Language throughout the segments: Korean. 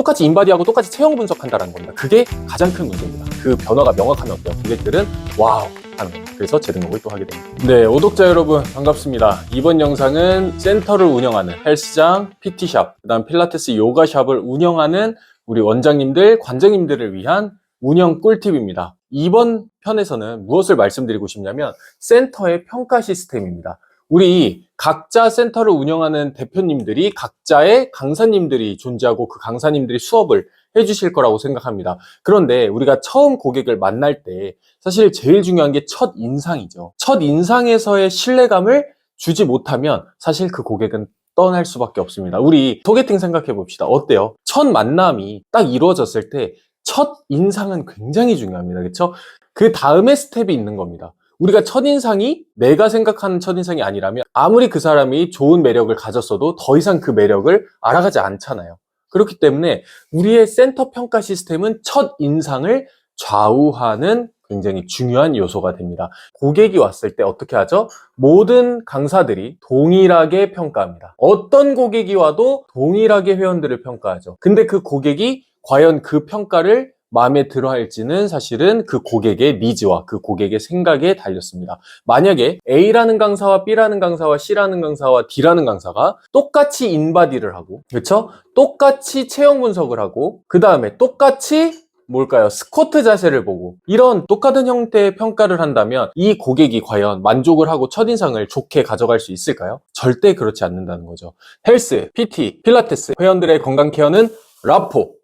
똑같이 인바디하고 똑같이 체형 분석한다는 겁니다. 그게 가장 큰 문제입니다. 그 변화가 명확하면 어때요? 고객들은 와우 하는 겁니다. 그래서 재등록을 또 하게 됩니다. 네, 오독자 여러분 반갑습니다. 이번 영상은 센터를 운영하는 헬스장, PT샵, 그다음 필라테스 요가샵을 운영하는 우리 원장님들, 관장님들을 위한 운영 꿀팁입니다. 이번 편에서는 무엇을 말씀드리고 싶냐면 센터의 평가 시스템입니다. 우리 각자 센터를 운영하는 대표님들이 각자의 강사님들이 존재하고 그 강사님들이 수업을 해주실 거라고 생각합니다. 그런데 우리가 처음 고객을 만날 때 사실 제일 중요한 게 첫 인상이죠. 첫 인상에서의 신뢰감을 주지 못하면 사실 그 고객은 떠날 수밖에 없습니다. 우리 소개팅 생각해 봅시다. 어때요? 첫 만남이 딱 이루어졌을 때 첫 인상은 굉장히 중요합니다. 그렇죠? 그 다음에 스텝이 있는 겁니다. 우리가 첫인상이 내가 생각하는 첫인상이 아니라면 아무리 그 사람이 좋은 매력을 가졌어도 더 이상 그 매력을 알아가지 않잖아요. 그렇기 때문에 우리의 센터 평가 시스템은 첫인상을 좌우하는 굉장히 중요한 요소가 됩니다. 고객이 왔을 때 어떻게 하죠? 모든 강사들이 동일하게 평가합니다. 어떤 고객이 와도 동일하게 회원들을 평가하죠. 근데 그 고객이 과연 그 평가를 마음에 들어 할지는 사실은 그 고객의 니즈와 그 고객의 생각에 달렸습니다. 만약에 A라는 강사와 B라는 강사와 C라는 강사와 D라는 강사가 똑같이 인바디를 하고, 그렇죠? 똑같이 체형 분석을 하고, 그 다음에 똑같이 뭘까요? 스쿼트 자세를 보고 이런 똑같은 형태의 평가를 한다면 이 고객이 과연 만족을 하고 첫인상을 좋게 가져갈 수 있을까요? 절대 그렇지 않는다는 거죠. 헬스, PT, 필라테스 회원들의 건강 케어는 라포.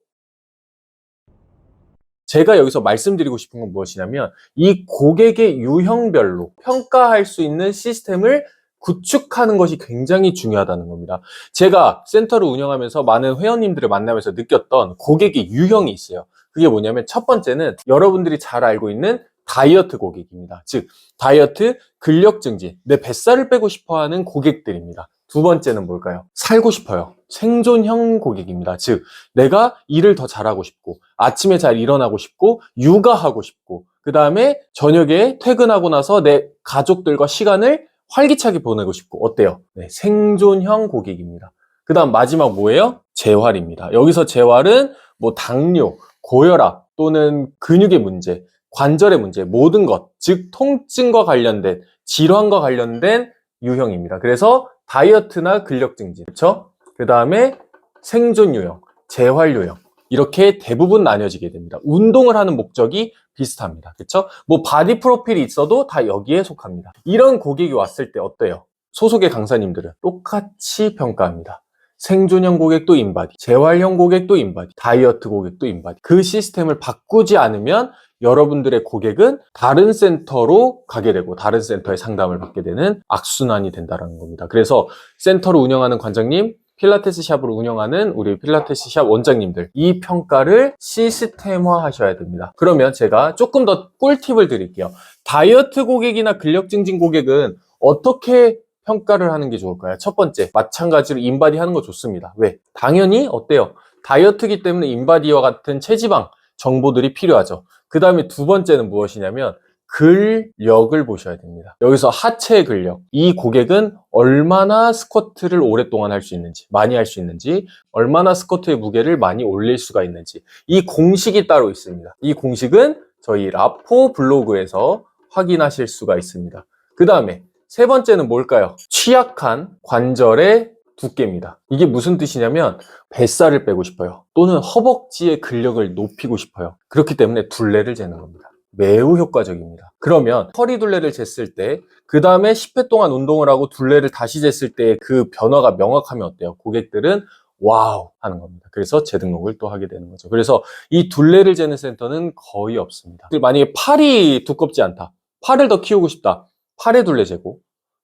제가 여기서 말씀드리고 싶은 건 무엇이냐면 이 고객의 유형별로 평가할 수 있는 시스템을 구축하는 것이 굉장히 중요하다는 겁니다. 제가 센터를 운영하면서 많은 회원님들을 만나면서 느꼈던 고객의 유형이 있어요. 그게 뭐냐면 첫 번째는 여러분들이 잘 알고 있는 다이어트 고객입니다. 즉 다이어트, 근력 증진, 내 뱃살을 빼고 싶어하는 고객들입니다. 두 번째는 뭘까요? 살고 싶어요. 생존형 고객입니다. 즉 내가 일을 더 잘하고 싶고 아침에 잘 일어나고 싶고 육아하고 싶고 그 다음에 저녁에 퇴근하고 나서 내 가족들과 시간을 활기차게 보내고 싶고 어때요? 네, 생존형 고객입니다. 그 다음 마지막 뭐예요? 재활입니다. 여기서 재활은 뭐 당뇨, 고혈압 또는 근육의 문제, 관절의 문제 모든 것, 즉 통증과 관련된 질환과 관련된 유형입니다. 그래서 다이어트나 근력 증진, 그렇죠? 그 다음에 생존 유형, 재활 유형 이렇게 대부분 나뉘어지게 됩니다. 운동을 하는 목적이 비슷합니다. 그렇죠? 뭐 바디 프로필이 있어도 다 여기에 속합니다. 이런 고객이 왔을 때 어때요? 소속의 강사님들은 똑같이 평가합니다. 생존형 고객도 인바디, 재활형 고객도 인바디, 다이어트 고객도 인바디. 그 시스템을 바꾸지 않으면 여러분들의 고객은 다른 센터로 가게 되고 다른 센터의 상담을 받게 되는 악순환이 된다는 겁니다. 그래서 센터를 운영하는 관장님, 필라테스 샵을 운영하는 우리 필라테스 샵 원장님들 이 평가를 시스템화 하셔야 됩니다. 그러면 제가 조금 더 꿀팁을 드릴게요. 다이어트 고객이나 근력 증진 고객은 어떻게 평가를 하는 게 좋을까요? 첫 번째, 마찬가지로 인바디 하는 거 좋습니다. 왜? 당연히 어때요? 다이어트기 때문에 인바디와 같은 체지방 정보들이 필요하죠. 그 다음에 두 번째는 무엇이냐면 근력을 보셔야 됩니다. 여기서 하체 근력. 이 고객은 얼마나 스쿼트를 오랫동안 할 수 있는지, 많이 할 수 있는지, 얼마나 스쿼트의 무게를 많이 올릴 수가 있는지. 이 공식이 따로 있습니다. 이 공식은 저희 라포 블로그에서 확인하실 수가 있습니다. 그 다음에 세 번째는 뭘까요? 취약한 관절의 두께입니다. 이게 무슨 뜻이냐면 뱃살을 빼고 싶어요. 또는 허벅지의 근력을 높이고 싶어요. 그렇기 때문에 둘레를 재는 겁니다. 매우 효과적입니다. 그러면 허리 둘레를 쟀을 때 그 다음에 10회 동안 운동을 하고 둘레를 다시 쟀을 때 그 변화가 명확하면 어때요? 고객들은 와우 하는 겁니다. 그래서 재등록을 또 하게 되는 거죠. 그래서 이 둘레를 재는 센터는 거의 없습니다. 만약에 팔이 두껍지 않다. 팔을 더 키우고 싶다. 팔의 둘레 재고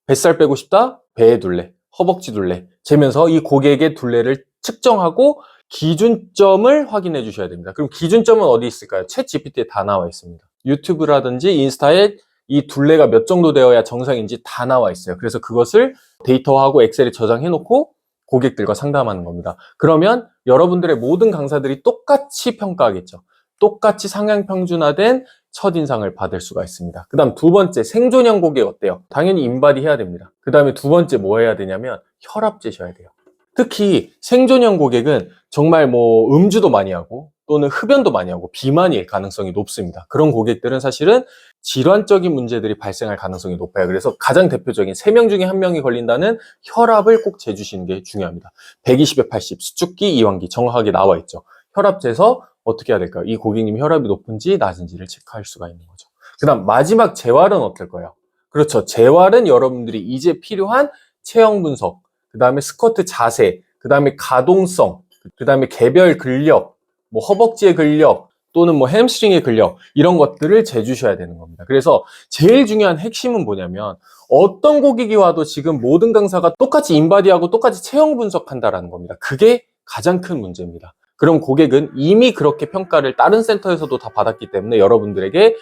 뱃살 빼고 싶다. 배의 둘레, 허벅지 둘레 재면서 이 고객의 둘레를 측정하고 기준점을 확인해 주셔야 됩니다. 그럼 기준점은 어디 있을까요? 챗 GPT에 다 나와 있습니다. 유튜브라든지 인스타에 이 둘레가 몇 정도 되어야 정상인지 다 나와 있어요. 그래서 그것을 데이터화하고 엑셀에 저장해 놓고 고객들과 상담하는 겁니다. 그러면 여러분들의 모든 강사들이 똑같이 평가하겠죠. 똑같이 상향 평준화된 첫인상을 받을 수가 있습니다. 그 다음 두 번째, 생존형 고객 어때요? 당연히 인바디 해야 됩니다. 그 다음에 두 번째 뭐 해야 되냐면 혈압 재셔야 돼요. 특히 생존형 고객은 정말 뭐 음주도 많이 하고 또는 흡연도 많이 하고 비만일 가능성이 높습니다. 그런 고객들은 사실은 질환적인 문제들이 발생할 가능성이 높아요. 그래서 가장 대표적인 3명 중에 1명이 걸린다는 혈압을 꼭 재주시는 게 중요합니다. 120에 80, 수축기, 이완기 정확하게 나와 있죠. 혈압 재서 어떻게 해야 될까요? 이 고객님이 혈압이 높은지 낮은지를 체크할 수가 있는 거죠. 그 다음 마지막 재활은 어떨 거예요? 그렇죠. 재활은 여러분들이 이제 필요한 체형 분석, 그 다음에 스쿼트 자세, 그 다음에 가동성, 그 다음에 개별 근력, 뭐 허벅지의 근력, 또는 뭐 햄스트링의 근력, 이런 것들을 재주셔야 되는 겁니다. 그래서 제일 중요한 핵심은 뭐냐면 어떤 고객이 와도 지금 모든 강사가 똑같이 인바디하고 똑같이 체형 분석한다라는 겁니다. 그게 가장 큰 문제입니다. 그럼 고객은 이미 그렇게 평가를 다른 센터에서도 다 받았기 때문에 여러분들에게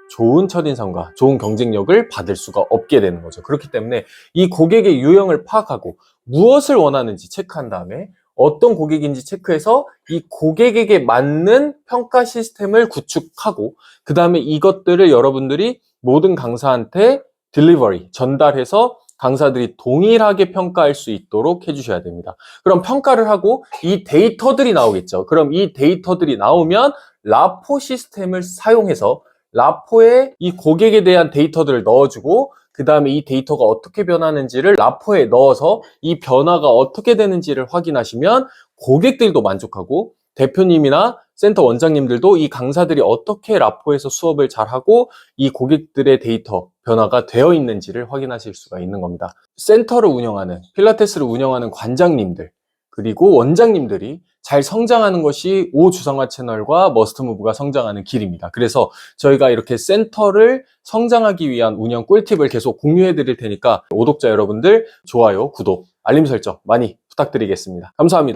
좋은 첫인상과 좋은 경쟁력을 받을 수가 없게 되는 거죠. 그렇기 때문에 이 고객의 유형을 파악하고 무엇을 원하는지 체크한 다음에 어떤 고객인지 체크해서 이 고객에게 맞는 평가 시스템을 구축하고 그 다음에 이것들을 여러분들이 모든 강사한테 딜리버리, 전달해서 강사들이 동일하게 평가할 수 있도록 해주셔야 됩니다. 그럼 평가를 하고 이 데이터들이 나오겠죠. 그럼 이 데이터들이 나오면 라포 시스템을 사용해서 라포에 이 고객에 대한 데이터들을 넣어주고 그 다음에 이 데이터가 어떻게 변하는지를 라포에 넣어서 이 변화가 어떻게 되는지를 확인하시면 고객들도 만족하고 대표님이나 센터 원장님들도 이 강사들이 어떻게 라포에서 수업을 잘하고 이 고객들의 데이터 변화가 되어 있는지를 확인하실 수가 있는 겁니다. 센터를 운영하는, 필라테스를 운영하는 관장님들 그리고 원장님들이 잘 성장하는 것이 오주성화 채널과 머스트무브가 성장하는 길입니다. 그래서 저희가 이렇게 센터를 성장하기 위한 운영 꿀팁을 계속 공유해 드릴 테니까 구독자 여러분들 좋아요, 구독, 알림 설정 많이 부탁드리겠습니다. 감사합니다.